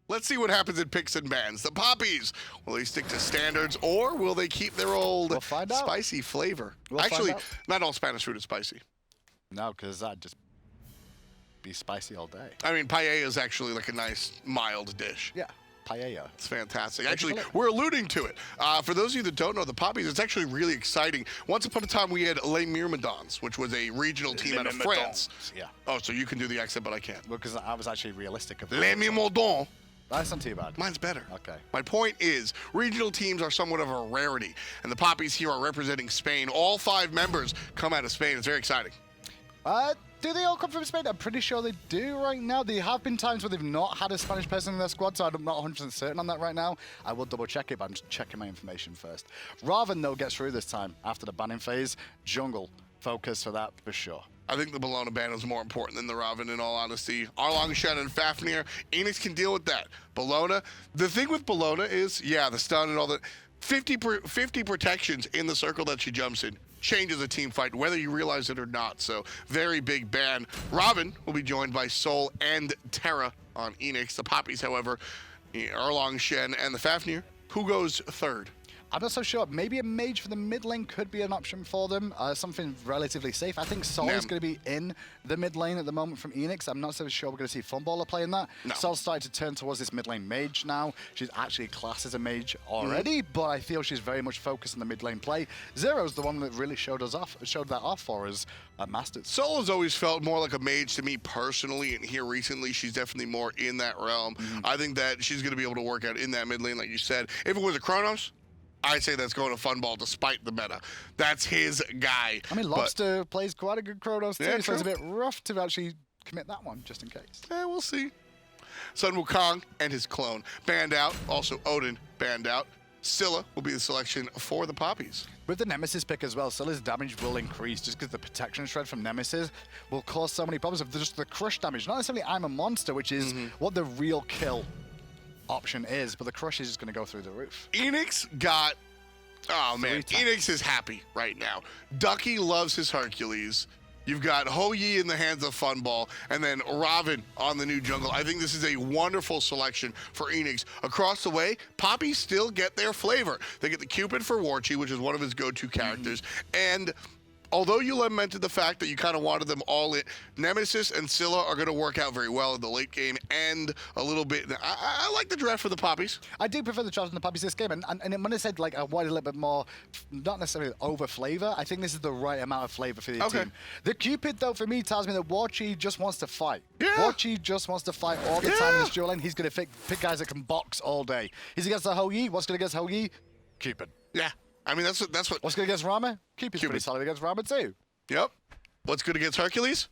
Let's see what happens in picks and bans. The Papis, will they stick to standards or will they keep their old spicy flavor? Actually, not all Spanish food is spicy. No, because that'd just be spicy all day. I mean, paella is actually like a nice, mild dish. Yeah, paella. It's fantastic. Actually, we're alluding to it. For those of you that don't know the Papis, it's actually really exciting. Once upon a time, we had Les Myrmidons, which was a regional team out of France. Yeah. Oh, so you can do the accent, but I can't. Well, because I was actually realistic about Les Myrmidons. That's not too bad. Mine's better. Okay. My point is, regional teams are somewhat of a rarity, and the Papis here are representing Spain. All 5 members come out of Spain. It's very exciting. Do they all come from Spain? I'm pretty sure they do right now. There have been times where they've not had a Spanish person in their squad, so I'm not 100% certain on that right now. I will double check it, but I'm just checking my information first. Ravana, though, gets through this time after the banning phase. Jungle, focus for that for sure. I think the Bologna ban is more important than the Ravana, in all honesty. Erlang, Shen, and Fafnir, Eanix can deal with that. Bologna, the thing with Bologna is, yeah, the stun and all that, 50 protections in the circle that she jumps in changes a team fight, whether you realize it or not. So, very big ban. Ravana will be joined by Sol and Terra on Eanix. The Papis, however, Erlang, Shen, and the Fafnir. Who goes third? I'm not so sure. Maybe a mage for the mid lane could be an option for them. Something relatively safe. I think Sol is going to be in the mid lane at the moment from Eanix. I'm not so sure we're going to see Funballer playing that. No. Sol's starting to turn towards this mid lane mage now. She's actually classed as a mage already, but I feel she's very much focused on the mid lane play. Zero's the one that really showed that off for us at Masters. Sol has always felt more like a mage to me personally, and here recently she's definitely more in that realm. I think that she's going to be able to work out in that mid lane, like you said. If it was a Chronos, I'd say that's going to Funball despite the meta. That's his guy. I mean, Lawbster plays quite a good Chronos too, yeah, so it's a bit rough to actually commit that one, just in case. Yeah, we'll see. Sun Wukong and his clone banned out. Also, Odin banned out. Scylla will be the selection for the Papis. With the Nemesis pick as well, Scylla's damage will increase just because the protection shred from Nemesis will cause so many problems of just the crush damage. Not necessarily I'm a monster, which is what the real kill option is, but the crush is just going to go through the roof. Eanix got, oh man, Eanix is happy right now. Ducky loves his Hercules. You've got Ho Yi in the hands of Funball, and then Ravana on the new jungle. I think this is a wonderful selection for Eanix. Across the way, Papis still get their flavor. They get the Cupid for Warchi, which is one of his go-to characters, and although you lamented the fact that you kind of wanted them all in, Nemesis and Scylla are going to work out very well in the late game and a little bit. I like the draft for the Papis. I do prefer the draft and the Papis this game. And when I said like I wanted a little bit more, not necessarily over flavor, I think this is the right amount of flavor for the team. The Cupid, though, for me, tells me that Warchi just wants to fight. Yeah. Warchi just wants to fight all the time in this duel lane. He's going to pick guys that can box all day. He's against the Ho Yi. What's going against Ho Yi? Cupid. Yeah. I mean, that's what. What's good against Rama? Cupid's pretty solid against Rama too. Yep. What's good against Hercules?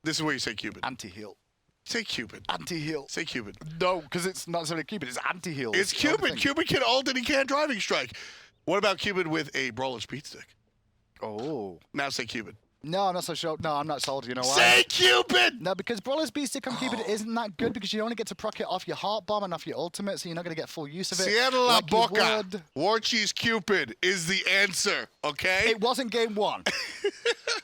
This is where you say Cupid. Anti-heal. Say Cupid. Anti-heal. Say Cupid. No, because it's not necessarily Cupid. It's anti-heal. It's Cupid. Cupid can ult and he can't driving strike. What about Cupid with a brawler speed stick? Oh. Now say Cupid. No, I'm not so sure. No, I'm not sold. You know why? Say Cupid! No, because Brawler's Beast Stick on Cupid isn't that good because you only get to proc it off your Heart Bomb and off your ultimate, so you're not going to get full use of it. Cierra la boca. Warchi's Cupid is the answer, okay? It wasn't game 1.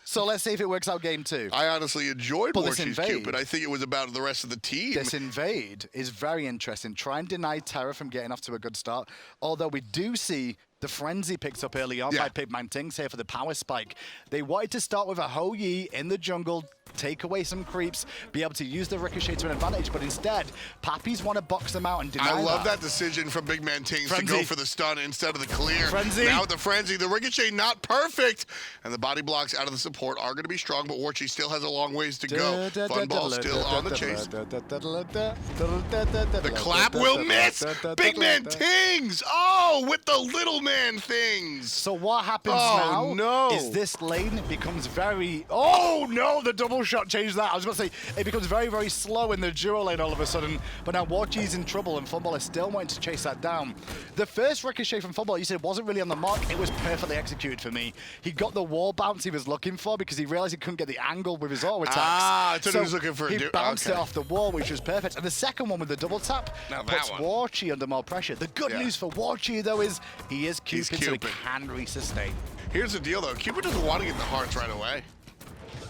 So let's see if it works out game 2. I honestly enjoyed Warchi's Cupid. I think it was about the rest of the team. This invade is very interesting. Try and deny Terra from getting off to a good start. Although we do see the frenzy picked up early on by BigManTingz here for the power spike. They wanted to start with a Ho Yi in the jungle, take away some creeps, be able to use the ricochet to an advantage, but instead, Papis want to box them out and deny I love that decision from BigManTingz to go for the stun instead of the clear. Frenzy. Now with the frenzy, the ricochet not perfect, and the body blocks out of the support are going to be strong, but Warchi still has a long ways to go. Funball still on the chase. The clap will miss! BigManTingz! Oh, with the little man things. So what happens now is this lane becomes very... Oh no, the double shot changed that. I was going to say, it becomes very, very slow in the duo lane all of a sudden, but now Warchi's in trouble and Funballer still wanting to chase that down. The first ricochet from Funballer, you said, wasn't really on the mark. It was perfectly executed for me. He got the wall bounce he was looking for because he realized he couldn't get the angle with his auto attacks. I thought he was looking for he bounced it off the wall, which was perfect. And the second one with the double tap puts Warchi under more pressure. The good news for Warchi, though, is he is Cupid, so he can resustain. Here's the deal, though. Cupid doesn't want to get the hearts right away.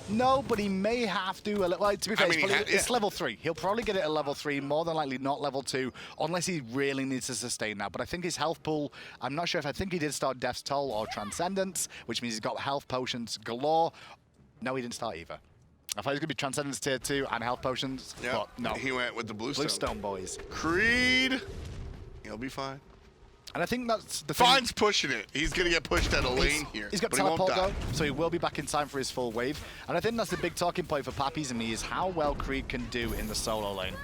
No, but he may have to. Like, to be fair, it's yeah. level 3. He'll probably get it at level 3, more than likely not level 2, unless he really needs to sustain that. But I think his health pool, I'm not sure if I think he did start Death's Toll or Transcendence, which means he's got health potions galore. No, he didn't start either. I thought he was going to be Transcendence tier 2 and health potions, but no. He went with the Blue Stone. Blue Stone boys. Creed, he'll be fine. And I think that's the Fine's pushing it. He's going to get pushed out of lane here. He's got teleport though, so he will be back in time for his full wave. And I think that's the big talking point for Papis and me is how well Creed can do in the solo lane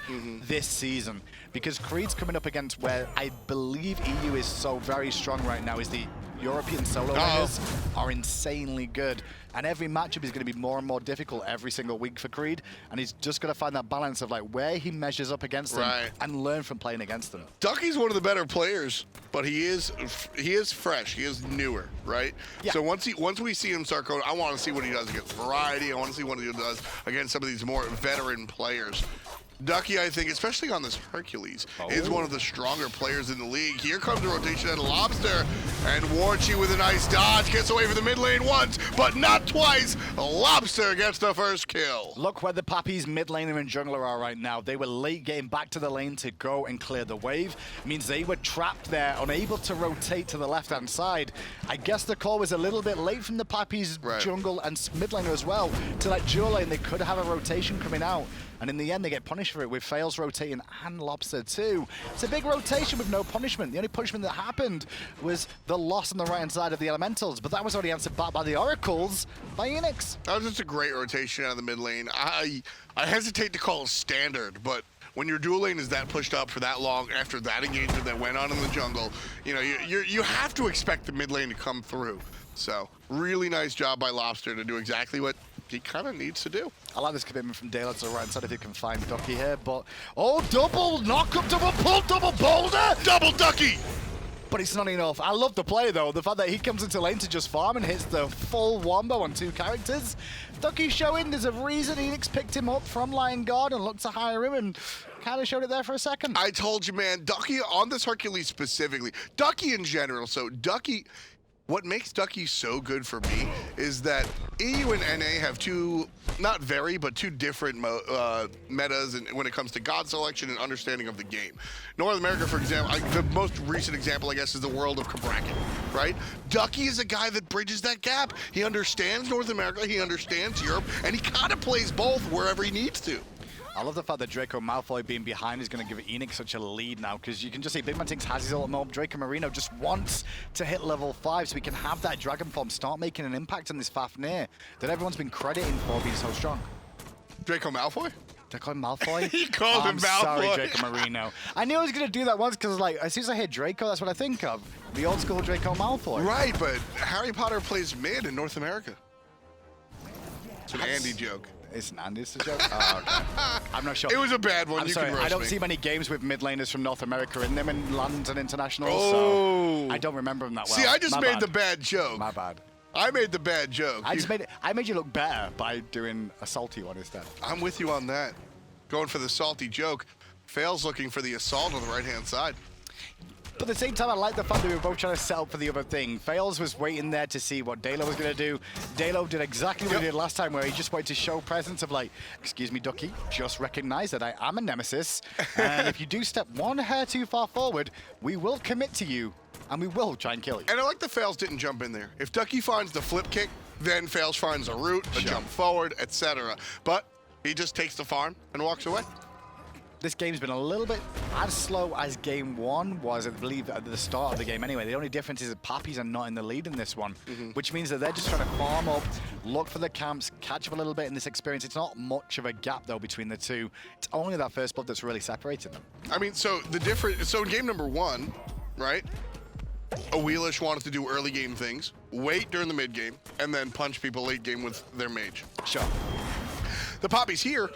this season. Because Creed's coming up against where I believe EU is so very strong right now is the European solo laners are insanely good. And every matchup is going to be more and more difficult every single week for Creed. And he's just got to find that balance of like where he measures up against them and learn from playing against them. Ducky's one of the better players, but he is fresh. He is newer, right? Yeah. So once we see him start going, I want to see what he does against Variety. I want to see what he does against some of these more veteran players. Ducky, I think, especially on this Hercules, is one of the stronger players in the league. Here comes the rotation at Lawbster, and Warchi with a nice dodge gets away from the mid lane once, but not twice. Lawbster gets the first kill. Look where the Papis mid laner and jungler are right now. They were late getting back to the lane to go and clear the wave. It means they were trapped there, unable to rotate to the left-hand side. I guess the call was a little bit late from the Papis jungle and mid laner as well to that dual lane. They could have a rotation coming out. And in the end, they get punished for it with Faeles rotating and Lawbster too. It's a big rotation with no punishment. The only punishment that happened was the loss on the right-hand side of the Elementals, but that was already answered back by the Oracles by Eanix. That was just a great rotation out of the mid lane. I hesitate to call it standard, but when your dual lane is that pushed up for that long after that engagement that went on in the jungle, you know, you have to expect the mid lane to come through. So really nice job by Lawbster to do exactly what he kind of needs to do. I like this commitment from Dheylo to the right side if he can find Ducky here, but double knock up, double pull, double boulder, double Ducky. But it's not enough. I love the play though. The fact that he comes into lane to just farm and hits the full wombo on 2 characters. Ducky's showing there's a reason Eanix picked him up from Lion Guard and looked to hire him and kind of showed it there for a second. I told you, man, Ducky on this Hercules specifically, Ducky in general. So Ducky, what makes Ducky so good for me is that EU and NA have two different metas when it comes to god selection and understanding of the game. North America, for example, the most recent example, I guess, is the world of Cabrakan, right? Ducky is a guy that bridges that gap. He understands North America, he understands Europe, and he kind of plays both wherever he needs to. I love the fact that Draco Malfoy being behind is going to give Eanix such a lead now, because you can just see BigManTingz has his ultimate. Dracomarino just wants to hit level 5 so we can have that Dragon Form start making an impact on this Fafnir that everyone's been crediting for being so strong. Draco Malfoy? Did I call him Malfoy? He called him Malfoy. Sorry, Dracomarino. I knew I was going to do that once because, like, as soon as I hear Draco, that's what I think of. The old school Draco Malfoy. Right, but Harry Potter plays mid in North America. It's an Andy joke. It's an Andy's joke? Oh, okay. I'm not sure. It was a bad one. I'm sorry, I don't see many games with mid laners from North America in them in London Internationals, so I don't remember them that well. See, I just made the bad joke. My bad. I made the bad joke. I made you look better by doing a salty one instead. I'm with you on that. Going for the salty joke. Faeles looking for the assault on the right-hand side. But at the same time, I like the fact that we were both trying to set up for the other thing. Faeles was waiting there to see what Dheylo was going to do. Dheylo did exactly what he did last time, where he just wanted to show presence of like, excuse me, Ducky, just recognize that I am a Nemesis. And if you do step one hair too far forward, we will commit to you, and we will try and kill you. And I like the Faeles didn't jump in there. If Ducky finds the flip kick, then Faeles finds a route, a jump forward, etc. But he just takes the farm and walks away. This game's been a little bit as slow as game 1 was, I believe, at the start of the game anyway. The only difference is that Papis are not in the lead in this one, which means that they're just trying to farm up, look for the camps, catch up a little bit in this experience. It's not much of a gap, though, between the two. It's only that first blood that's really separated them. I mean, so in game number 1, right, Wheelish wanted to do early game things, wait during the mid game, and then punch people late game with their mage. Sure. The Papis here,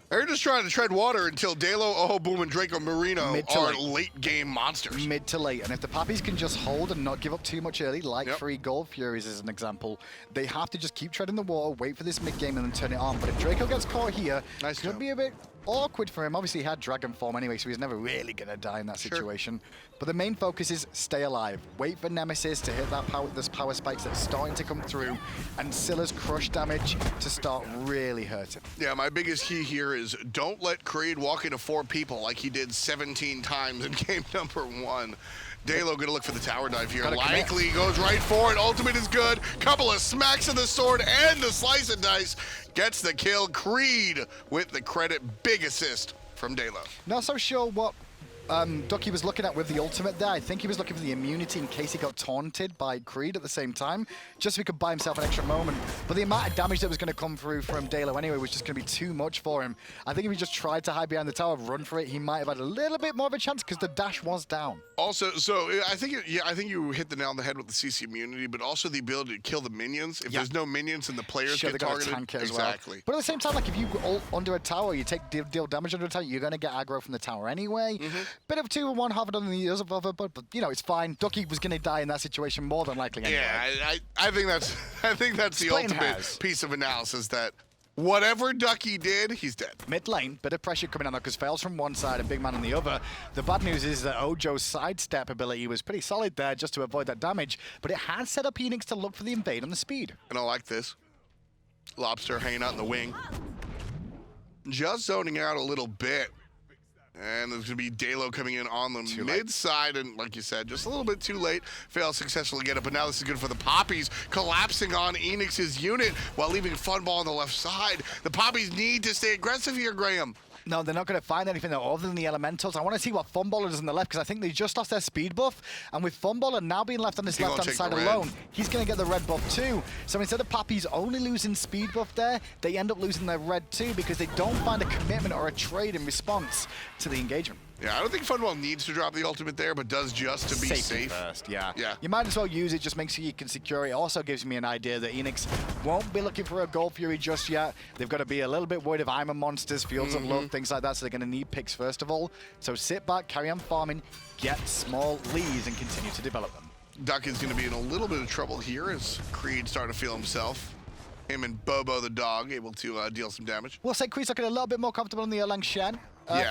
they're just trying to tread water until Dheylo, Ojoboom, and Dracomarino are late-game monsters. Mid to late. And if the Papis can just hold and not give up too much early, like 3 Gold Furies as an example, they have to just keep treading the water, wait for this mid-game, and then turn it on. But if Draco gets caught here, could be a bit awkward for him. Obviously, he had Dragon Form anyway, so he's never really going to die in that situation. But the main focus is stay alive. Wait for Nemesis to hit that power, those power spikes that's starting to come through, and Scylla's crush damage to start really hurting. Yeah, my biggest key here is don't let Creed walk into 4 people like he did 17 times in game number 1. Dheylo gonna look for the tower dive here. Likely goes right for it. Ultimate is good. Couple of smacks of the sword and the slice and dice. Gets the kill. Creed with the credit. Big assist from Dheylo. Not so sure what Ducky was looking at with the ultimate there. I think he was looking for the immunity in case he got taunted by Creed at the same time, just so he could buy himself an extra moment. But the amount of damage that was going to come through from Dheylo anyway was just going to be too much for him. I think if he just tried to hide behind the tower, run for it, he might have had a little bit more of a chance because the dash was down. Also, so I think you hit the nail on the head with the CC immunity, but also the ability to kill the minions. If there's no minions and the players get targeted, tank it as well. But at the same time, like if you ult under a tower, you deal damage under a tower, you're going to get aggro from the tower anyway. Bit of 2-1, half it on the other, but you know it's fine. Ducky was going to die in that situation more than likely anyway. Yeah, I think that's the ultimate piece of analysis that whatever Ducky did, he's dead. Mid lane, bit of pressure coming on there because Faeles from one side and Big Man on the other. The bad news is that Ojo's sidestep ability was pretty solid there just to avoid that damage, but it has set up Eanix to look for the invade on the speed. And I like this. Lawbster hanging out in the wing. Just zoning out a little bit. And there's going to be Dheylo coming in on the mid side, and like you said, just a little bit too late. Fails successfully get it, but now this is good for the Papis, collapsing on Eanix's unit while leaving Funball on the left side. The Papis need to stay aggressive here, Graham. No, they're not going to find anything other than the elementals. I want to see what Funballer does on the left because I think they just lost their speed buff. And with Funballer now being left on this left-hand side alone, he's going to get the red buff too. So instead of Papis only losing speed buff there, they end up losing their red too because they don't find a commitment or a trade in response to the engagement. Yeah, I don't think Funball needs to drop the ultimate there, but does just to be safe. First, yeah. You might as well use it, just make sure you can secure it. Also gives me an idea that Eanix won't be looking for a Gold Fury just yet. They've got to be a little bit worried of Iron Monsters, Fields of Luck, things like that, so they're going to need picks first of all. So sit back, carry on farming, get small leads, and continue to develop them. Duck is going to be in a little bit of trouble here as Creed starting to feel himself. Him and Bobo the dog able to deal some damage. We'll say Creed's looking a little bit more comfortable on the Erlang Shen.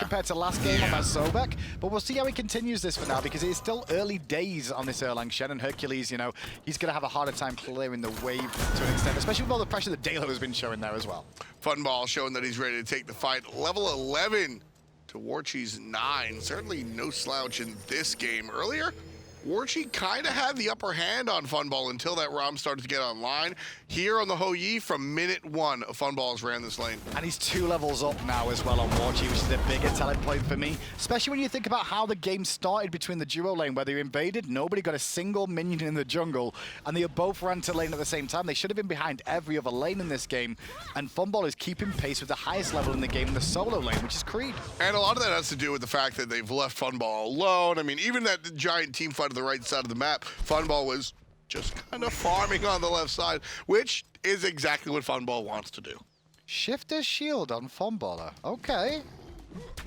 Compared to last game on that Sobek. But we'll see how he continues this for now because it is still early days on this Erlang Shen, and Hercules, you know, he's going to have a harder time clearing the wave to an extent, especially with all the pressure that Dheylo has been showing there as well. Funball showing that he's ready to take the fight. Level 11 to Warchi's 9. Certainly no slouch in this game. Earlier, Warchi kind of had the upper hand on Funball until that ROM started to get online. Here on the Ho-Yi, from minute 1, Funball has ran this lane. And he's 2 levels up now as well on Warchi, which is a bigger telling point for me. Especially when you think about how the game started between the duo lane, where they invaded, nobody got a single minion in the jungle, and they both ran to lane at the same time. They should have been behind every other lane in this game, and Funball is keeping pace with the highest level in the game in the solo lane, which is Creed. And a lot of that has to do with the fact that they've left Funball alone. I mean, even that giant team fight on the right side of the map, Funball was just kind of farming on the left side, which is exactly what Funball wants to do. Shift his shield on Funballer. Okay.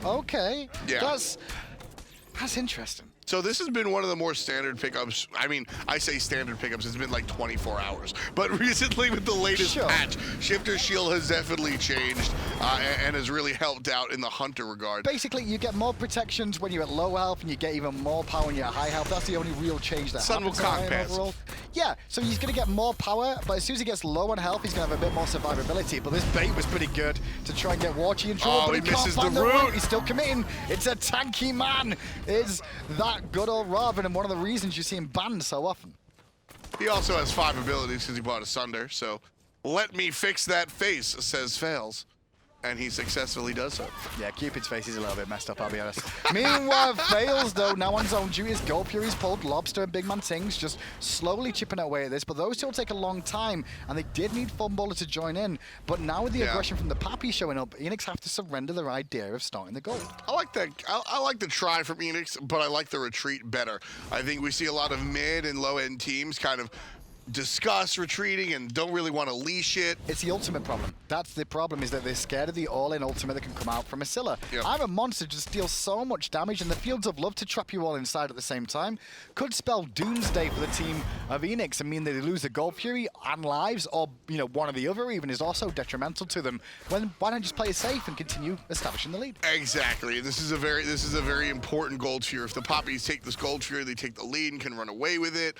Okay. Yeah. That's interesting. So this has been one of the more standard pickups. I mean, I say standard pickups, it's been like 24 hours. But recently with the latest patch, Shifter's Shield has definitely changed and has really helped out in the Hunter regard. Basically, you get more protections when you're at low health and you get even more power when you're at high health. That's the only real change that happens overall. Yeah, so he's going to get more power, but as soon as he gets low on health, he's going to have a bit more survivability. But this bait was pretty good to try and get Warchi in trouble, but he misses the route. He's still committing. It's a tanky man. Is that good old Ravana, and one of the reasons you see him banned so often. He also has 5 abilities because he bought a Sunder, so let me fix that face, says Faeles. And he successfully does so. Yeah, Cupid's face is a little bit messed up, I'll be honest. Meanwhile, Faeles, though, now on zone duty, his Gold Fury's pulled. Lawbster and BigManTingz just slowly chipping away at this, but those two will take a long time, and they did need Funballer to join in. But now with the aggression from the Papis showing up, Eanix have to surrender their idea of starting the gold. I like that. I like the try from Eanix, but I like the retreat better. I think we see a lot of mid and low-end teams kind of discuss retreating and don't really want to leash it. It's the ultimate problem. That's the problem, is that they're scared of the all-in ultimate that can come out from a Scylla. Yep. I'm a monster to deal so much damage, and the Fields of Love to trap you all inside at the same time could spell doomsday for the team of Eanix and mean that they lose the Gold Fury and lives, or one or the other even is also detrimental to them. Why not just play it safe and continue establishing the lead? Exactly. This is a very important Gold Fury. If the Papis take this Gold Fury, they take the lead and can run away with it.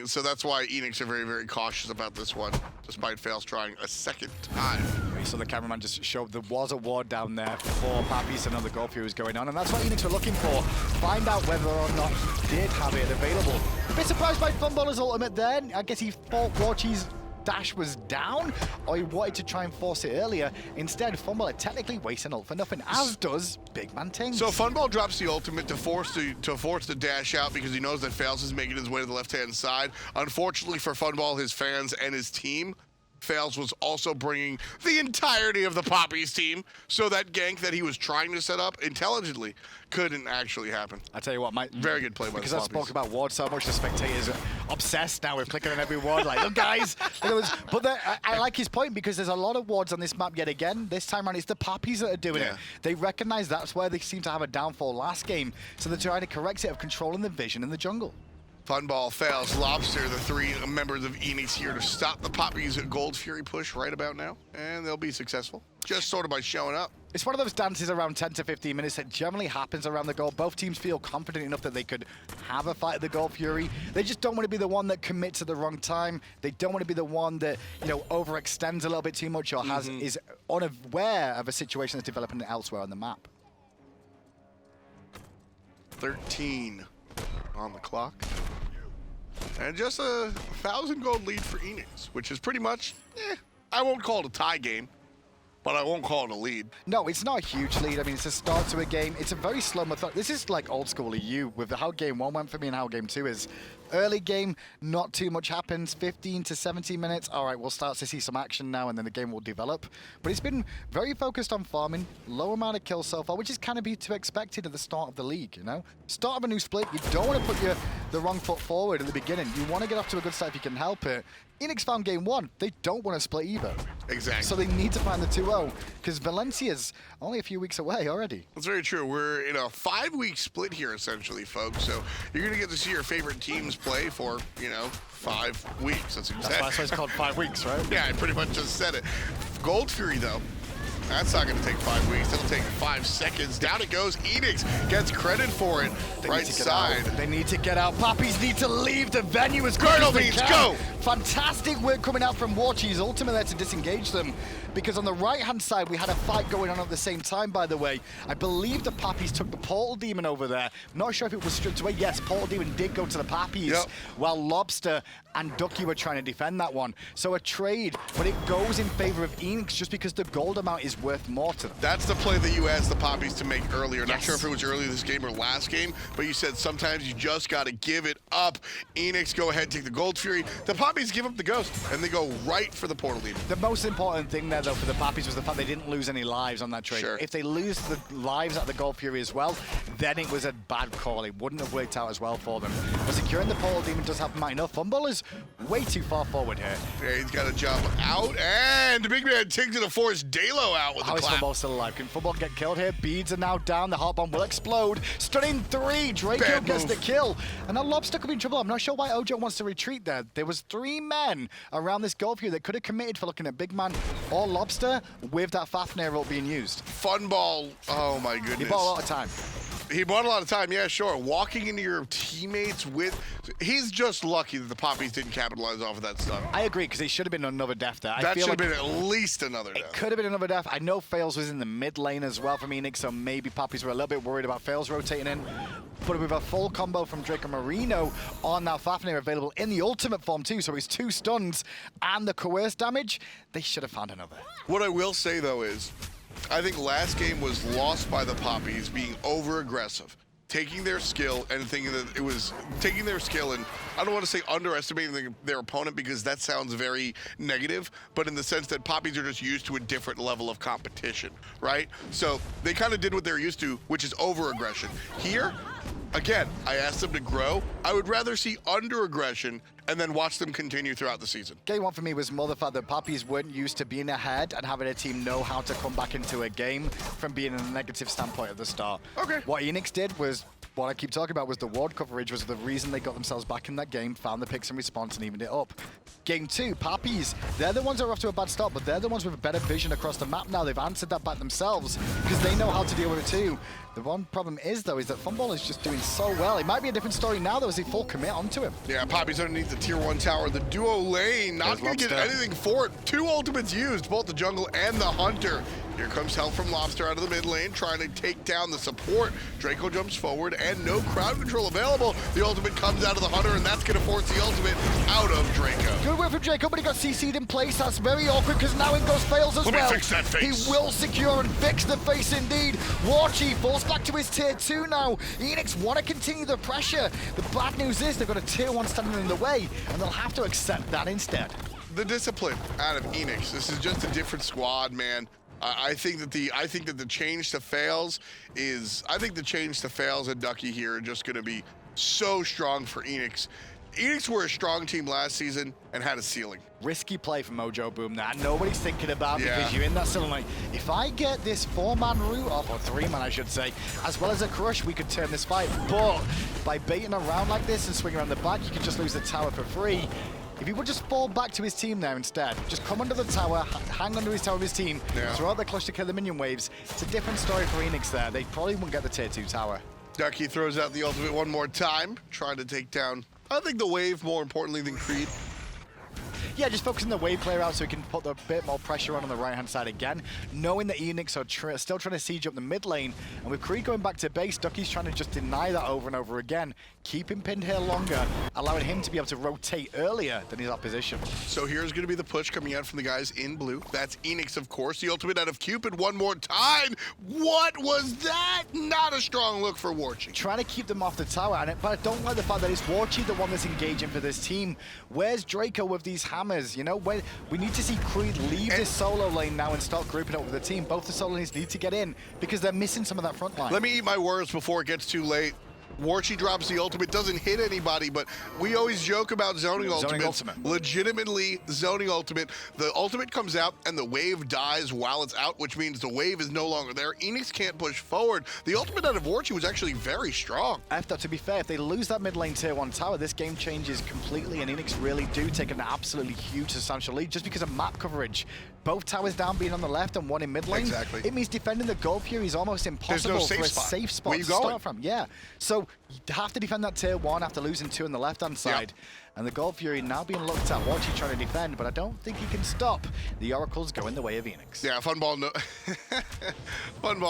So that's why Eanix are very cautious about this one, despite Faeles trying a second time. So the cameraman just showed there was a ward down there for Papis, another Gold Fury was going on, and that's what Eanix were looking for. Find out whether or not he did have it available. A bit surprised by Funballer's ultimate there. I guess he thought Warchi's dash was down, or he wanted to try and force it earlier. Instead, Funballer technically wastes an ult for nothing, as does BigManTingz. So Funballer drops the ultimate to force the dash out because he knows that Faeles is making his way to the left-hand side. Unfortunately for Funballer, his fans, and his team, Faeles was also bringing the entirety of the Papis team, so that gank that he was trying to set up intelligently couldn't actually happen. I tell you what, Mike. Very good play by the Because I Papis. spoke about ward so much, the spectators are obsessed now with clicking on every ward. Like, look, guys. But I like his point, because there's a lot of wards on this map yet again. This time around, it's the Papis that are doing it. They recognize that's where they seem to have a downfall last game, so they're trying to correct it of controlling the vision in the jungle. Funball, Faeles, Lawbster, the three members of Eanix here to stop the Papis' Gold Fury push right about now, and they'll be successful, just sort of by showing up. It's one of those dances around 10 to 15 minutes that generally happens around the goal. Both teams feel confident enough that they could have a fight at the Gold Fury. They just don't want to be the one that commits at the wrong time. They don't want to be the one that, overextends a little bit too much or is unaware of a situation that's developing elsewhere on the map. 13 on the clock. And just a 1,000 gold lead for Eanix, which is pretty much, I won't call it a tie game, but I won't call it a lead. No, it's not a huge lead. I mean, it's a start to a game. It's a very slow method. This is like old school EU with how game 1 went for me and how game 2 is. Early game, not too much happens. 15 to 17 minutes. All right, we'll start to see some action now, and then the game will develop. But it's been very focused on farming, low amount of kills so far, which is kind of be to expected at the start of the league, Start of a new split, you don't want to put the wrong foot forward at the beginning. You want to get off to a good start if you can help it. Eanix found game 1. They don't want to split either. Exactly. So they need to find the 2-0, because Valencia's only a few weeks away already. That's very true. We're in a 5-week split here, essentially, folks. So you're going to get to see your favorite teams play for, 5 weeks. That's exactly. That's why it's called 5 weeks, right? Yeah, I pretty much just said it. Gold Fury, though. That's not going to take 5 weeks. It'll take 5 seconds. Down it goes. Eanix gets credit for it. Right side. They need to get out. Papis need to leave the venue as quick as they can. Go! Fantastic work coming out from Warchi's ultimate there to disengage them. Because on the right-hand side, we had a fight going on at the same time, by the way. I believe the Papis took the Portal Demon over there. Not sure if it was stripped away. Yes, Portal Demon did go to the Papis, while Lawbster and Ducky were trying to defend that one. So a trade, but it goes in favor of Eanix just because the gold amount is worth more to them. That's the play that you asked the Papis to make earlier. Not sure if it was earlier this game or last game, but you said sometimes you just got to give it up. Eanix go ahead, take the Gold Fury. The Papis give up the Ghost, and they go right for the Portal Demon. The most important thing there, though, for the Papis was the fact they didn't lose any lives on that trade. Sure. If they lose the lives at the Gold Fury as well, then it was a bad call. It wouldn't have worked out as well for them. But securing the Portal Demon does have might enough. Funballer's way too far forward here. Yeah, he's got to jump out, and the BigManTingz gonna force Dheylo out with How the is clap. Funballer still alive? Can Funballer get killed here? Beads are now down. The heart bomb will explode. Stunning 3. Draco gets the kill. And now Lawbster could be in trouble. I'm not sure why Ojo wants to retreat there. There was 3 men around this Gold Fury that could have committed for looking at Big Man or Lawbster with that Fafnir ult being used. Funball, oh my goodness. He bought a lot of time. He bought a lot of time, yeah, sure. Walking into your teammates with... He's just lucky that the Papis didn't capitalize off of that stuff. I agree, because he should have been another death there. That should have been at least another death. It could have been another death. I know Faeles was in the mid lane as well from Eanix, so maybe Papis were a little bit worried about Faeles rotating in. But with a full combo from Dracomarino on that Fafnir available in the ultimate form too, so it's 2 stuns and the coerce damage, they should have found another. What I will say, though, is I think last game was lost by the Papis being over-aggressive. Taking their skill and thinking that it was taking their skill and I don't want to say underestimating their opponent because that sounds very negative, but in the sense that Papis are just used to a different level of competition, right? So they kind of did what they're used to, which is over-aggression. Here, Again, I asked them to grow. I would rather see under-aggression and then watch them continue throughout the season. Game one for me was more the fact that Papis weren't used to being ahead and having a team know how to come back into a game from being in a negative standpoint at the start. Okay. What Eanix did was, what I keep talking about, was the ward coverage was the reason they got themselves back in that game, found the picks and response and evened it up. Game two, Papis, they're the ones that are off to a bad start, but they're the ones with a better vision across the map now. They've answered that back themselves because they know how to deal with it too. The one problem is, though, is that Funballer is just doing so well. It might be a different story now, though, as he full commit onto him. Yeah, Papis underneath the tier 1 tower. The duo lane, not going to get anything for it. 2 ultimates used, both the jungle and the hunter. Here comes help from Lawbster out of the mid lane, trying to take down the support. Draco jumps forward, and no crowd control available. The ultimate comes out of the hunter, and that's going to force the ultimate out of Draco. Good work from Draco, but he got CC'd in place. That's very awkward, because now in goes Faeles as well. Let me fix that face. He will secure and fix the face indeed. Warchi falls back to his tier 2 now. Eanix want to continue the pressure. The bad news is they've got a tier 1 standing in the way, and they'll have to accept that instead. The discipline out of Eanix. This is just a different squad, man. I think that the change to Faeles is, I think the change to Faeles and Ducky here are just going to be so strong for Eanix. Eanix were a strong team last season and had a ceiling. Risky play from Ojoboom that nobody's thinking about because you're in that Scylla like, if I get this 4-man route off, or 3-man I should say, as well as a crush, we could turn this fight. But by baiting around like this and swinging around the back, you could just lose the tower for free. If he would just fall back to his team there instead, just come under the tower, hang under his tower of his team, throw out the clutch to kill the minion waves, it's a different story for Eanix there. They probably won't get the tier 2 tower. Ducky throws out the ultimate one more time, trying to take down, I think, the wave more importantly than Creed. Yeah, just focusing the wave player out so he can put a bit more pressure on the right-hand side again, knowing that Eanix are still trying to siege up the mid lane, and with Creed going back to base, Ducky's trying to just deny that over and over again, keep him pinned here longer, allowing him to be able to rotate earlier than his opposition. So here's going to be the push coming out from the guys in blue. That's Eanix, of course. The ultimate out of Cupid one more time. What was that? Not a strong look for Warchi. Trying to keep them off the tower, but I don't like the fact that it's Warchi the one that's engaging for this team. Where's Draco with these hammers? You know, we need to see Creed leave this solo lane now and start grouping up with the team. Both the solo lanes need to get in because they're missing some of that front line. Let me eat my words before it gets too late. Warchi drops the ultimate, doesn't hit anybody, but we always joke about zoning ultimates. Legitimately, zoning ultimate. The ultimate comes out and the wave dies while it's out, which means the wave is no longer there. Eanix can't push forward. The ultimate out of Warchi was actually very strong. After, to be fair, if they lose that mid lane tier 1 tower, this game changes completely, and Eanix really do take an absolutely huge substantial lead just because of map coverage. Both towers down being on the left and one in mid lane. Exactly. It means defending the Gold Fury is almost impossible for a safe spot to start from. Yeah. So you have to defend that tier 1 after losing 2 on the left-hand side. Yep. And the Gold Fury now being looked at, Warchi trying to defend, but I don't think he can stop. The Oracles go in the way of Eanix. Yeah, Funball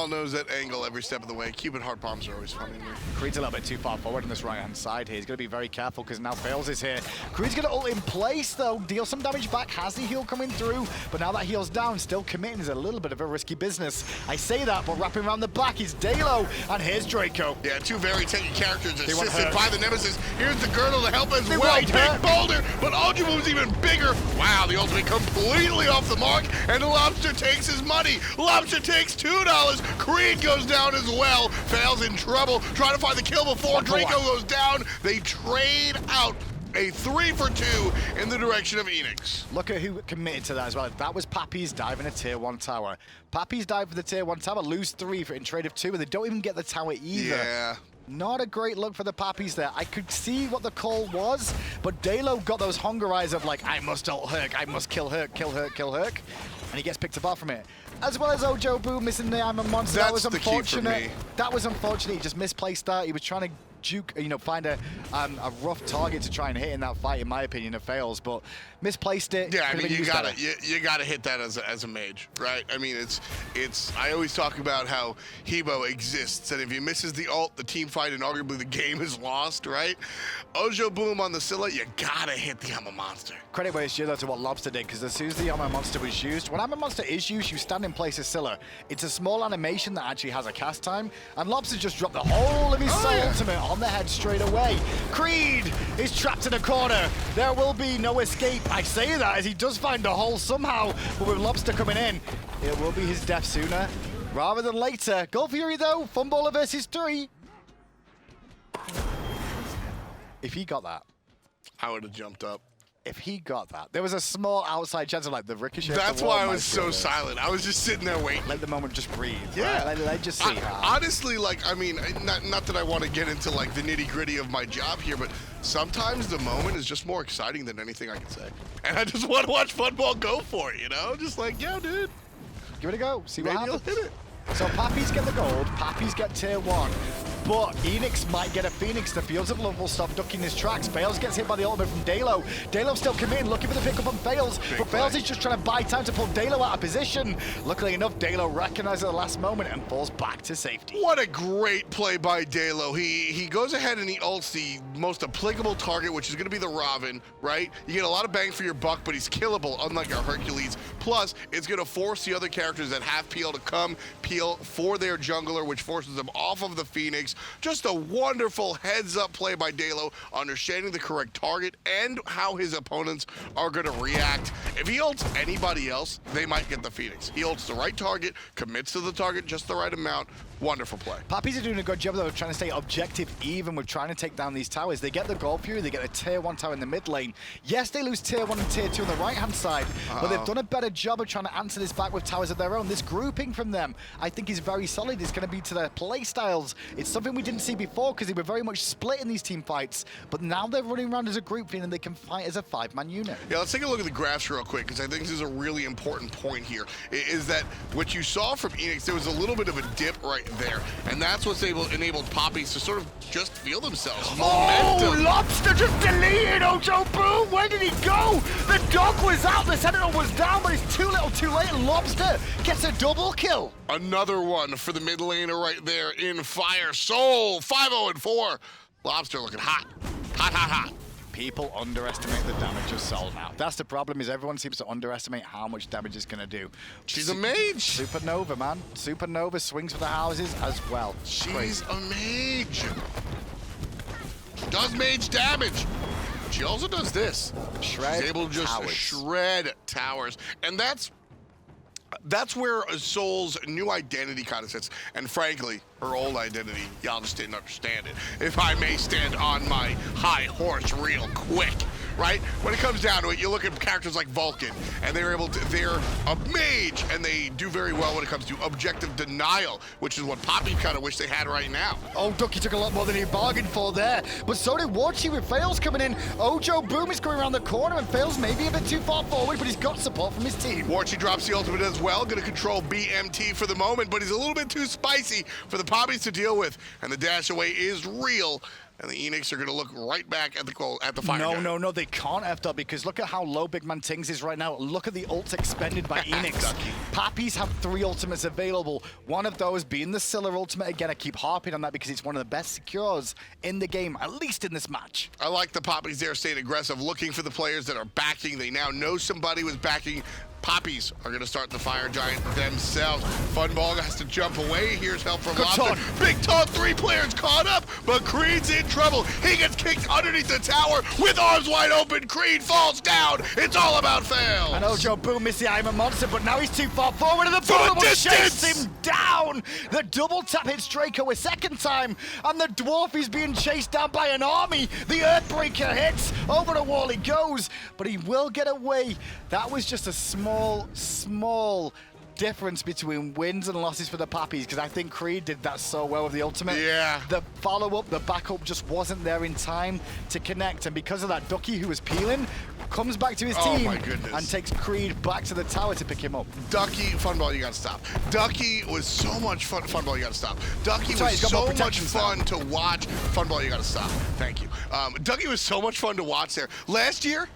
knows that angle every step of the way. Cupid heart bombs are always fun in here. Creed's a little bit too far forward on this right-hand side here. He's going to be very careful because now Faeles is here. Creed's going to ult in place, though. Deal some damage back. Has the heal coming through, but now that heal's down, still committing is a little bit of a risky business. I say that, but wrapping around the back is Dheylo, and here's Draco. Yeah, 2 very tanky characters assisted by the Nemesis. Here's the girdle to help as well. Big boulder, but Ojoboom's even bigger. Wow, the ultimate completely off the mark, and the Lawbster takes his money. Lawbster takes $2. Creed goes down as well. Faeles in trouble, trying to find the kill before Draco goes down. They trade out a 3 for 2 in the direction of Eanix. Look at who committed to that as well. That was Papis diving a tier 1 tower. Papis dive for the tier 1 tower, lose 3 in trade of 2, and they don't even get the tower either. Yeah. Not a great look for the Papis there. I could see what the call was, but Dheylo got those hunger eyes of like, I must ult Herc, I must kill Herc, kill Herc, kill Herc. And he gets picked apart from it. As well as Ojoboom missing the I'm a Monster. That was unfortunate. That was unfortunate. He just misplaced that. He was trying to juke, find a rough target to try and hit in that fight, in my opinion, it fails, but misplaced it. Yeah, I mean, you gotta hit that as a mage, right? I mean, it's I always talk about how Hebo exists, and if he misses the ult, the team fight, and arguably the game is lost, right? Ojoboom on the Scylla, you gotta hit the I'm a Monster. Credit where it's due though to what Lawbster did, because as soon as the I'm a Monster was used, when I'm a Monster is used, you stand in place of Scylla. It's a small animation that actually has a cast time, and Lawbster just dropped the whole of his ultimate on the head straight away. Creed is trapped in a corner. There will be no escape. I say that as he does find a hole somehow, but with Lawbster coming in, it will be his death sooner rather than later. Gold Fury though, Funballer versus 3. If he got that. I would have jumped up. If he got that, there was a small outside chance of like the ricochet. That's why I was so silent. I was just sitting there waiting. Let the moment just breathe. Yeah. Right? Let just see. Honestly, like, I mean, not that I want to get into like the nitty gritty of my job here, but sometimes the moment is just more exciting than anything I can say. And I just want to watch Funball go for it, you know? Just like, yeah, dude. Give it a go. See what Maybe happens. he'll hit it. So Papis get the gold, Papis get tier 1, but Eanix might get a Phoenix. The Fields of Love will stop ducking his tracks. Faeles gets hit by the ultimate from Dheylo. Dheylo still committing, looking for the pickup on Faeles, but Faeles is just trying to buy time to pull Dheylo out of position. Luckily enough, Dheylo recognizes at the last moment and falls back to safety. What a great play by Dheylo. He goes ahead and he ults the most applicable target, which is going to be the Ravana, right? You get a lot of bang for your buck, but he's killable, unlike our Hercules. Plus, it's going to force the other characters that have peel to come peel for their jungler, which forces them off of the Phoenix. Just a wonderful heads-up play by Dheylo, understanding the correct target and how his opponents are going to react. If he ults anybody else, they might get the Phoenix. He ults the right target, commits to the target just the right amount. Wonderful play. Papis are doing a good job, though, of trying to stay objective even with trying to take down these towers. They get the Gold Fury, they get a tier 1 tower in the mid lane. Yes, they lose tier 1 and tier 2 on the right-hand side, but they've done a better job of trying to answer this back with towers of their own. This grouping from them, I think, is very solid. It's going to be to their play styles. It's something we didn't see before because they were very much split in these team fights, but now they're running around as a group and they can fight as a 5-man unit. Yeah, let's take a look at the graphs real quick, because I think this is a really important point here, is that what you saw from Eanix, there was a little bit of a dip right there, and that's what's enabled Papis to sort of just feel themselves. Oh, Lawbster just deleted Ojoboom! Where did he go? The dog was out, the Sentinel was down, but it's too little too late, and Lawbster gets a double kill. Another one for the mid laner right there in Fire Soul. 5-0-4. Lawbster looking hot. Hot, hot, hot. People underestimate the damage of Sol now. That's the problem, is everyone seems to underestimate how much damage it's going to do. She's a mage. Supernova, man. Supernova swings for the houses as well. She's a mage. She does mage damage. She also does this. Shred She's able to just towers. shred towers. And that's where Soul's new identity kind of sits. And frankly, her old identity, y'all just didn't understand it. If I may stand on my high horse real quick, right? When it comes down to it, you look at characters like Vulcan, and they're a mage, and they do very well when it comes to objective denial, which is what Poppy kind of wish they had right now. Oh, Ducky took a lot more than he bargained for there. But so did Warchi with Faeles coming in. Ojoboom is going around the corner, and Faeles maybe a bit too far forward, but he's got support from his team. Warchi drops the ultimate as well, going to control BMT for the moment, but he's a little bit too spicy for the Poppies to deal with, and the dash away is real. And the Eanix are going to look right back at the fire. No, they can't F up, because look at how low BigManTingz is right now. Look at the ults expended by Eanix. Papis have 3 ultimates available. One of those being the Scylla ultimate. Again, I keep harping on that because it's one of the best secures in the game, at least in this match. I like the Poppies there staying aggressive, looking for the players that are backing. They now know somebody was backing. Poppies are going to start the Fire Giant themselves. Funball has to jump away. Here's help from Lawbster. Big tall 3 players caught up, but Creed's in trouble. He gets kicked underneath the tower with arms wide open. Creed falls down. It's all about Faeles. And Ojoboom missed the I'm a monster, but now he's too far forward, and the bullet will chase him down. The double tap hits Draco a second time, and the dwarf is being chased down by an army. The Earthbreaker hits. Over the wall he goes, but he will get away. That was just a small difference between wins and losses for the Pappies, because I think Creed did that so well with the ultimate. Yeah. The follow-up, the backup just wasn't there in time to connect, and because of that, Ducky, who was peeling, comes back to his team and takes Creed back to the tower to pick him up. Ducky, Funball, you gotta stop. Ducky was so much fun. Funball, you gotta stop. Ducky was so much fun to watch. Funball, you gotta stop. Thank you. Ducky was so much fun to watch there. Last year,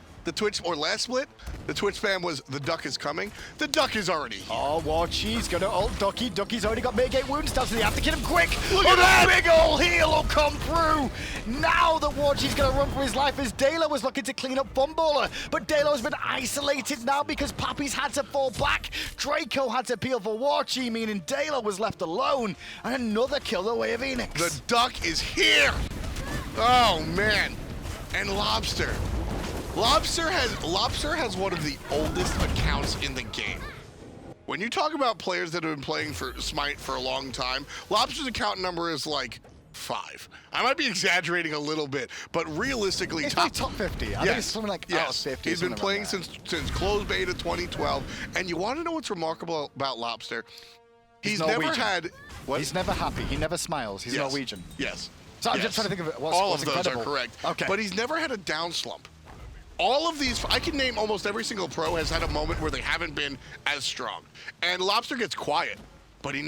last split, the Twitch spam was "the duck is coming." The duck is already here. Oh, Warchi's gonna ult Ducky. Ducky's already got mitigate wounds down, so they have to kill him quick. Look at that! Big ol' heal will come through. Now that Warchi's gonna run for his life, as Dheylo was looking to clean up Funballer, but Dheylo's been isolated now because Pappies had to fall back. Draco had to peel for Warchi, meaning Dheylo was left alone, and another kill the way of Eanix. The duck is here. Oh man, and Lawbster. Lawbster has one of the oldest accounts in the game. When you talk about players that have been playing for Smite for a long time, Lawbster's account number is like 5. I might be exaggerating a little bit, but realistically, It's probably top 50. I think it's something like 50. He's been playing since closed beta 2012. And you want to know what's remarkable about Lawbster? He's never had... What? He's never happy. He never smiles. He's Norwegian. Yes. So I'm just trying to think of it. All of incredible. those are correct. Okay. But he's never had a down slump. All of these, I can name almost every single pro has had a moment where they haven't been as strong. And Lawbster gets quiet, but he's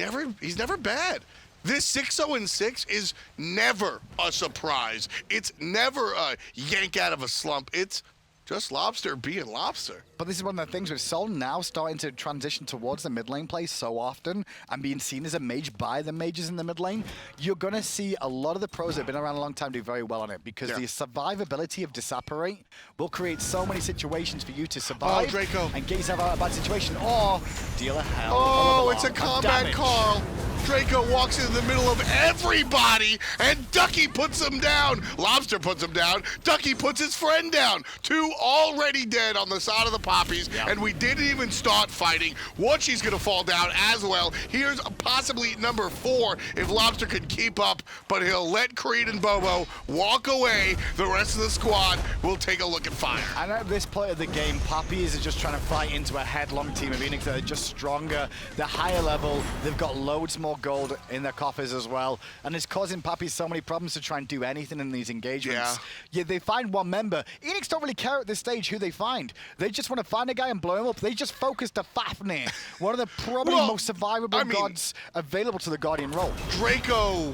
never bad. This 6-0-6 is never a surprise. It's never a yank out of a slump. It's just Lawbster being Lawbster. But this is one of the things with Sol now starting to transition towards the mid lane play so often and being seen as a mage by the mages in the mid lane. You're going to see a lot of the pros that have been around a long time do very well on it because the survivability of Disapparate will create so many situations for you to survive Draco. and get yourself out of a bad situation or deal a hell Oh, of it's a lot of combat damage. call. Draco walks into the middle of everybody, and Ducky puts him down. Lawbster puts him down. Ducky puts his friend down. 2 already dead on the side of the Papis, and we didn't even start fighting. Warchi's going to fall down as well. Here's possibly number 4 if Lawbster can keep up, but he'll let Creed and Bobo walk away. The rest of the squad will take a look at fire. And at this point of the game, Papis are just trying to fight into a headlong team of Eanix that are just stronger. They're higher level. They've got loads more gold in their coffers as well. And it's causing Papis so many problems to try and do anything in these engagements. Yeah, they find one member. Eanix don't really care at this stage who they find. They just want to find a guy and blow him up. They just focus to Fafnir, one of the probably most survivable gods available to the Guardian role. Draco,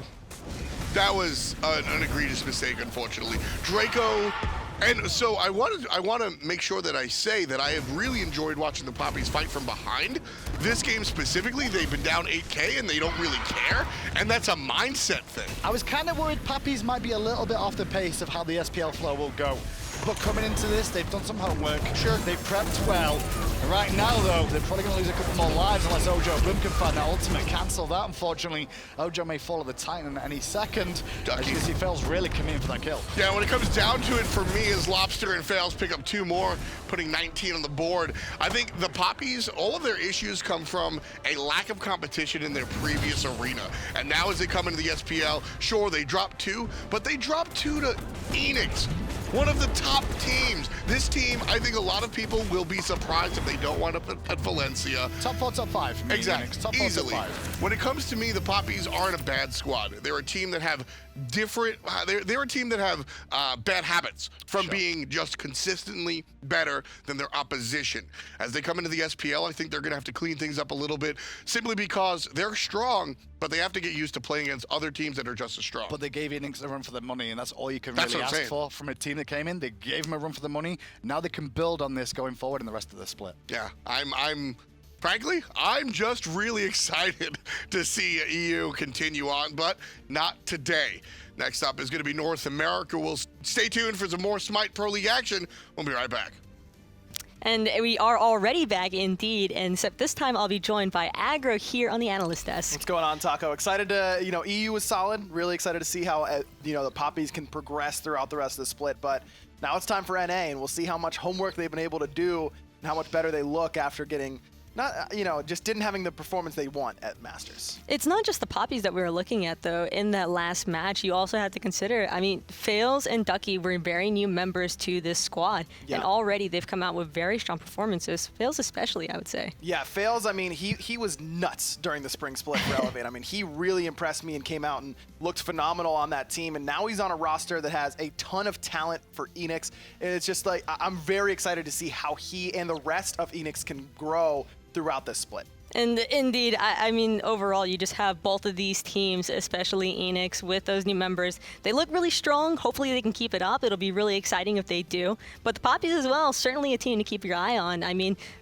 that was an egregious mistake, unfortunately. Draco, and so I want to make sure that I say that I have really enjoyed watching the Papis fight from behind. This game specifically, they've been down 8K and they don't really care, and that's a mindset thing. I was kind of worried Papis might be a little bit off the pace of how the SPL flow will go. But coming into this, they've done some homework. Sure, they've prepped well. And right now, though, they're probably going to lose a couple more lives unless Ojoboom can find that ultimate. Cancel that, unfortunately. Ojo may fall at the Titan any second. Ducky. As you can see, Faeles really committing for that kill. Yeah, when it comes down to it, for me, as Lawbster and Faeles pick up 2 more, putting 19 on the board. I think the Papis, all of their issues come from a lack of competition in their previous arena. And now as they come into the SPL, sure, they dropped 2, but they dropped 2 to Eanix, one of the top teams. This team, I think a lot of people will be surprised if they don't wind up at Valencia. Top 4, top 5 for me. Exactly. Top 4, Easily. top 5. When it comes to me, the Papis aren't a bad squad. They're a team that have different, they're a team that have bad habits from being just consistently better than their opposition. As they come into the SPL, I think they're going to have to clean things up a little bit simply because they're strong, but they have to get used to playing against other teams that are just as strong. But they gave Eanix a run for their money, and that's all you can really ask for from a team that came in. They gave them a run for the money. Now they can build on this going forward in the rest of the split. Yeah, frankly, I'm just really excited to see EU continue on, but not today. Next up is going to be North America. We'll stay tuned for some more Smite Pro League action. We'll be right back. And we are already back indeed, and except this time I'll be joined by Aggro here on the analyst desk. What's going on, Taco? Excited to, EU is solid. Really excited to see how, the Papis can progress throughout the rest of the split. But now it's time for NA, and we'll see how much homework they've been able to do and how much better they look after getting just didn't having the performance they want at Masters. It's not just the Papis that we were looking at, though. In that last match, you also had to consider, Faeles and Ducky were very new members to this squad, and already they've come out with very strong performances. Faeles especially, I would say. Yeah, Faeles, he was nuts during the spring split for Elevate. He really impressed me and came out and looked phenomenal on that team, and now he's on a roster that has a ton of talent for Eanix, and it's just like, I'm very excited to see how he and the rest of Eanix can grow throughout this split. And indeed, overall, you just have both of these teams, especially Eanix, with those new members. They look really strong. Hopefully they can keep it up. It'll be really exciting if they do. But the Papis as well, certainly a team to keep your eye on.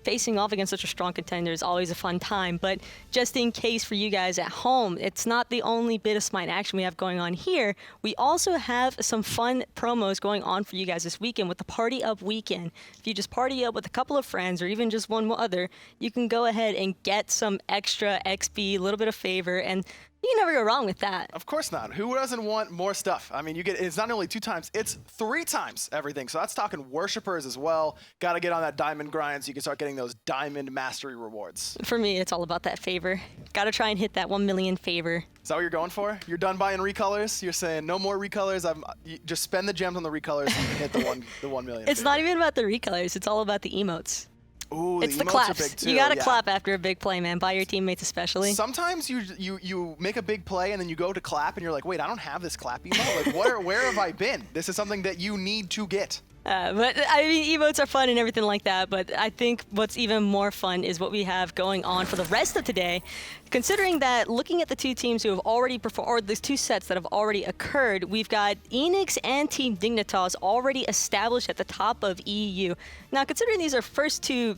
Facing off against such a strong contender is always a fun time. But just in case for you guys at home, it's not the only bit of Smite action we have going on here. We also have some fun promos going on for you guys this weekend with the Party Up Weekend. If you just party up with a couple of friends or even just one other, you can go ahead and get get some extra XP, a little bit of favor, and you can never go wrong with that. Of course not. Who doesn't want more stuff? I mean, you get, it's not only 2 times, it's 3 times everything. So that's talking worshippers as well. Got to get on that diamond grind so you can start getting those diamond mastery rewards. For me, it's all about that favor. Got to try and hit that 1 million favor. Is that what you're going for? You're done buying recolors? You're saying no more recolors? You just spend the gems on the recolors and you can hit the 1 million. It's not even about the recolors. It's all about the emotes. Ooh, it's the emotes claps. are big too. You gotta clap after a big play, man. By your teammates especially. Sometimes you make a big play and then you go to clap and you're like, wait, I don't have this clap emote. Like, where have I been? This is something that you need to get. But I mean, emotes are fun and everything like that, but I think what's even more fun is what we have going on for the rest of today. Considering that, looking at the 2 teams who have already performed, or the 2 sets that have already occurred, we've got Eanix and Team Dignitas already established at the top of EU. Now, considering these are first 2,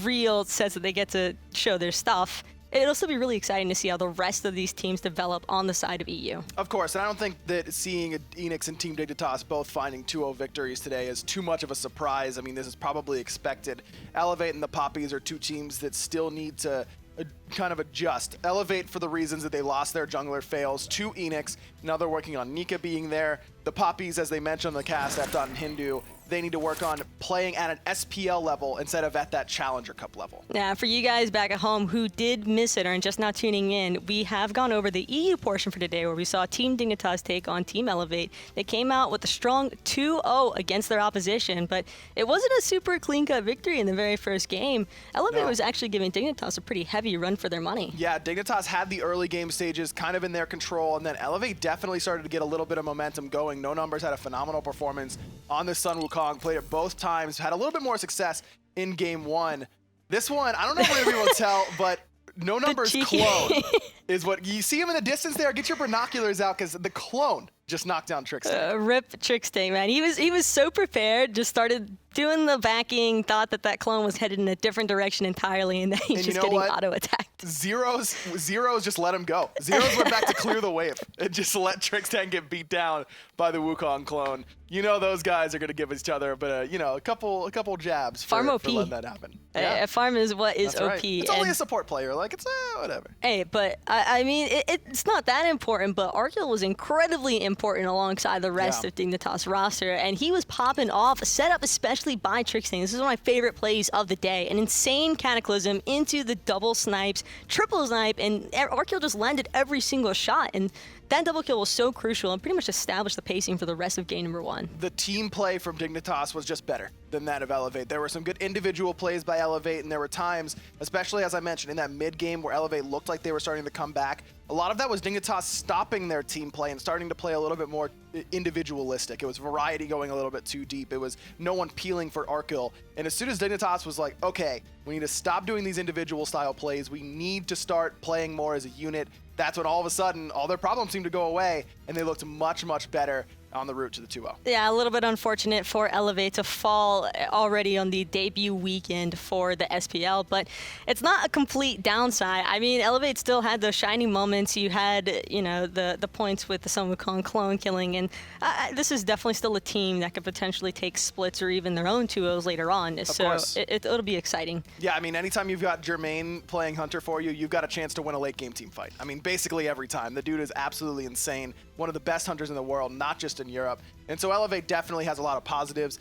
real sets that they get to show their stuff, it'll still be really exciting to see how the rest of these teams develop on the side of EU. Of course, and I don't think that seeing Eanix and Team Dignitas both finding 2-0 victories today is too much of a surprise. I mean, this is probably expected. Elevate and the Papis are 2 teams that still need to kind of adjust. Elevate for the reasons that they lost their jungler Faeles to Eanix. Now they're working on Nika being there. The Papis, as they mentioned on the cast, Epdot and Hindu, they need to work on playing at an SPL level instead of at that Challenger Cup level. Yeah, for you guys back at home who did miss it or are just now tuning in, we have gone over the EU portion for today where we saw Team Dignitas take on Team Elevate. They came out with a strong 2-0 against their opposition, but it wasn't a super clean-cut victory in the very first game. Elevate was actually giving Dignitas a pretty heavy run for their money. Yeah, Dignitas had the early game stages kind of in their control, and then Elevate definitely started to get a little bit of momentum going. No Numbers had a phenomenal performance on the Sun Wukong, played it both times, had a little bit more success in game 1. This one, I don't know if we're gonna be able to tell, but No Numbers clone is what you see him in the distance there. Get your binoculars out because the clone just knocked down Trickster. Rip Trickster, man. He was so prepared. Just started doing the backing. Thought that clone was headed in a different direction entirely, and then he's just getting auto attacked. Zeros just let him go. Zeros went back to clear the wave and just let Trickster get beat down by the Wukong clone. You know those guys are gonna give each other, but a couple jabs for letting that happen. Yeah. Farm is what is That's OP. Right. It's only a support player. Like it's whatever. Hey, but I mean it's not that important. But Arceal was incredibly important alongside the rest of Dignitas roster, and he was popping off, set up especially by Trickster. This is one of my favorite plays of the day. An insane Cataclysm into the double snipes, triple snipe, and Arceal just landed every single shot. And that double kill was so crucial and pretty much established the pacing for the rest of game number 1. The team play from Dignitas was just better than that of Elevate. There were some good individual plays by Elevate, and there were times, especially as I mentioned, in that mid game where Elevate looked like they were starting to come back. A lot of that was Dignitas stopping their team play and starting to play a little bit more individualistic. It was variety going a little bit too deep. It was no one peeling for Arceal. And as soon as Dignitas was like, okay, we need to stop doing these individual style plays. We need to start playing more as a unit. That's when all of a sudden, all their problems seemed to go away, and they looked much, much better on the route to the 2-0. Yeah, a little bit unfortunate for Elevate to fall already on the debut weekend for the SPL, but it's not a complete downside. I mean, Elevate still had those shining moments. You had, the points with the Sun Wukong clone killing, and this is definitely still a team that could potentially take splits or even their own 2-0s later on. So it'll be exciting. Yeah, I mean, anytime you've got Jermaine playing Hunter for you, you've got a chance to win a late game team fight. I mean, basically every time. The dude is absolutely insane. One of the best hunters in the world, not just in Europe. And so Elevate definitely has a lot of positives.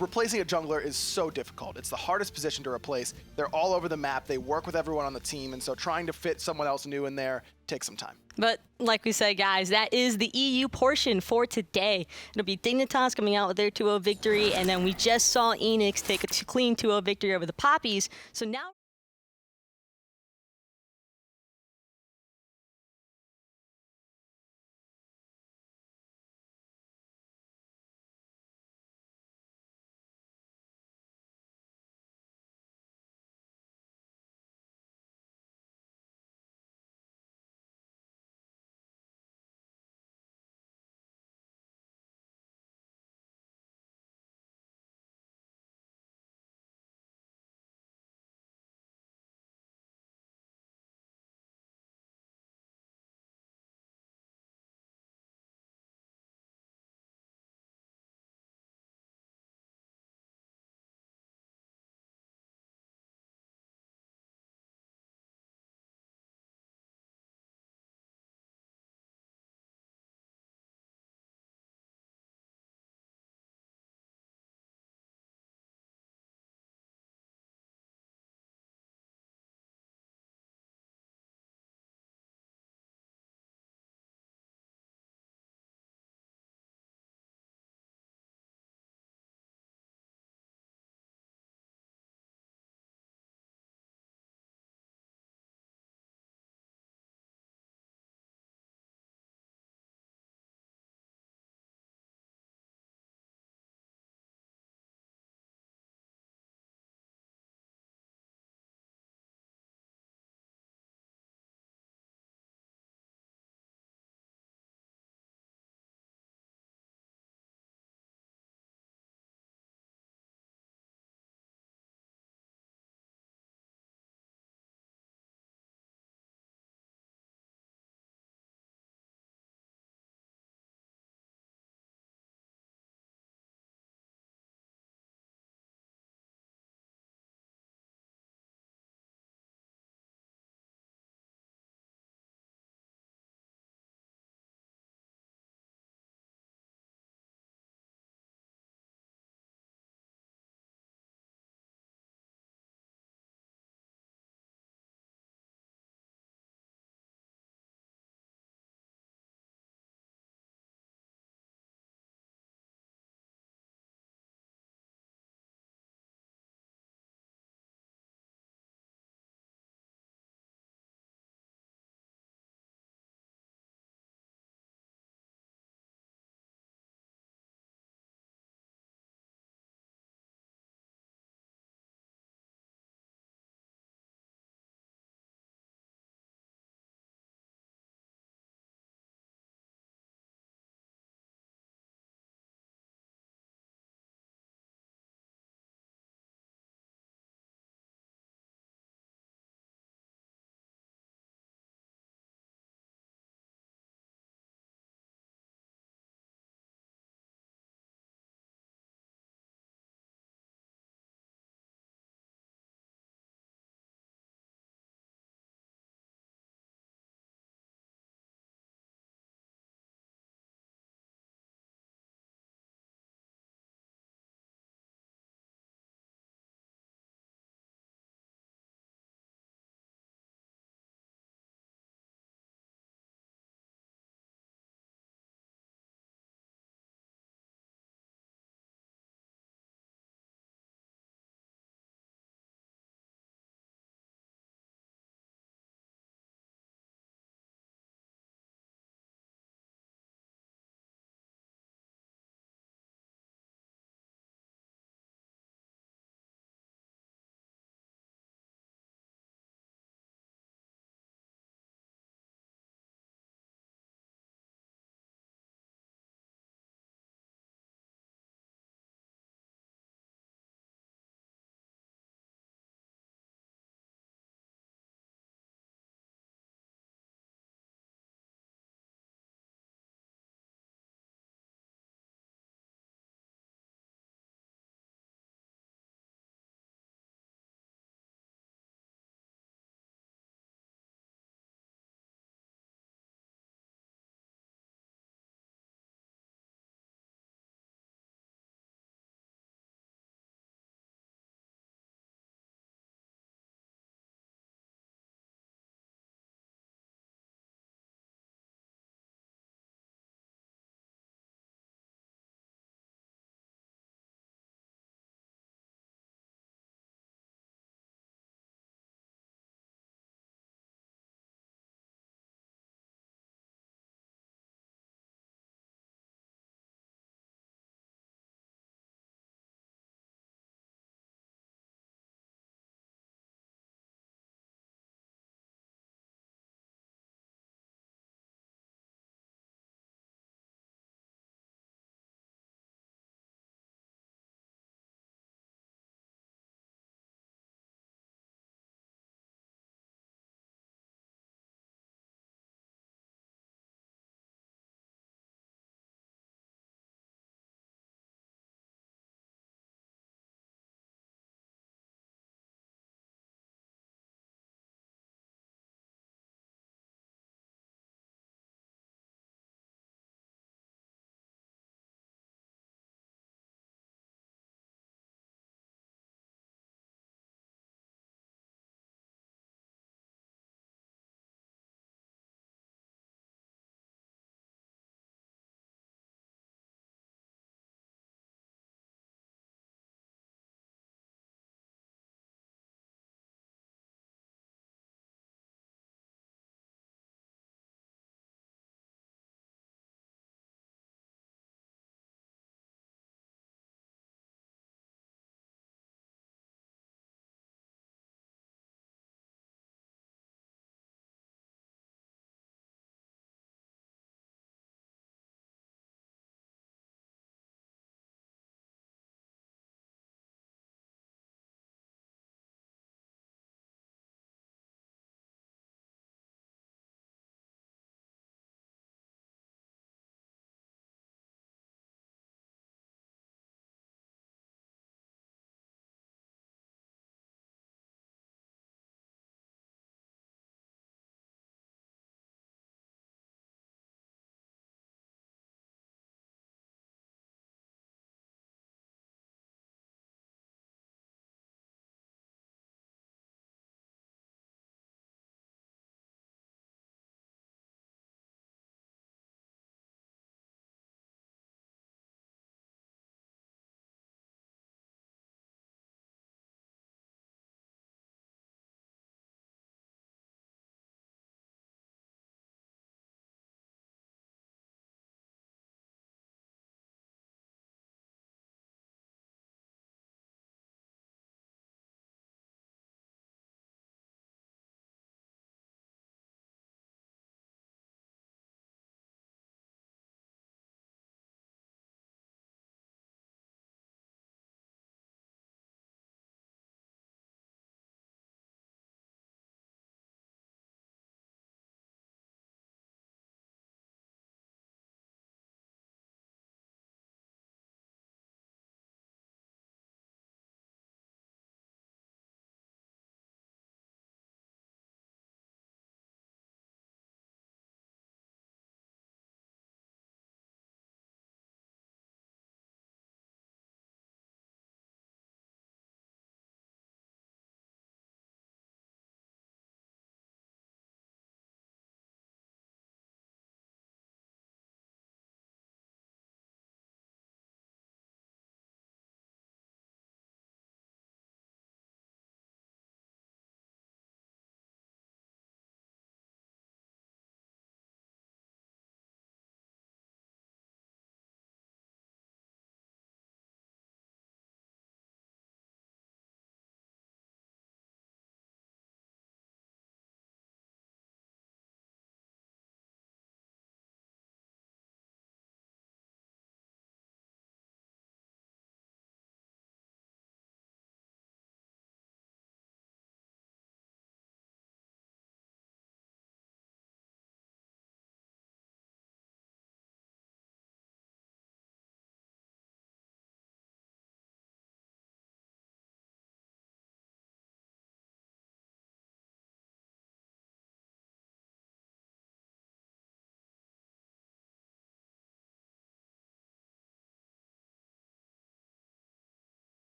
Replacing a jungler is so difficult. It's the hardest position to replace. They're all over the map. They work with everyone on the team. And so trying to fit someone else new in there takes some time. But like we said, guys, that is the EU portion for today. It'll be Dignitas coming out with their 2-0 victory. And then we just saw Eanix take a clean 2-0 victory over the Papis. So now...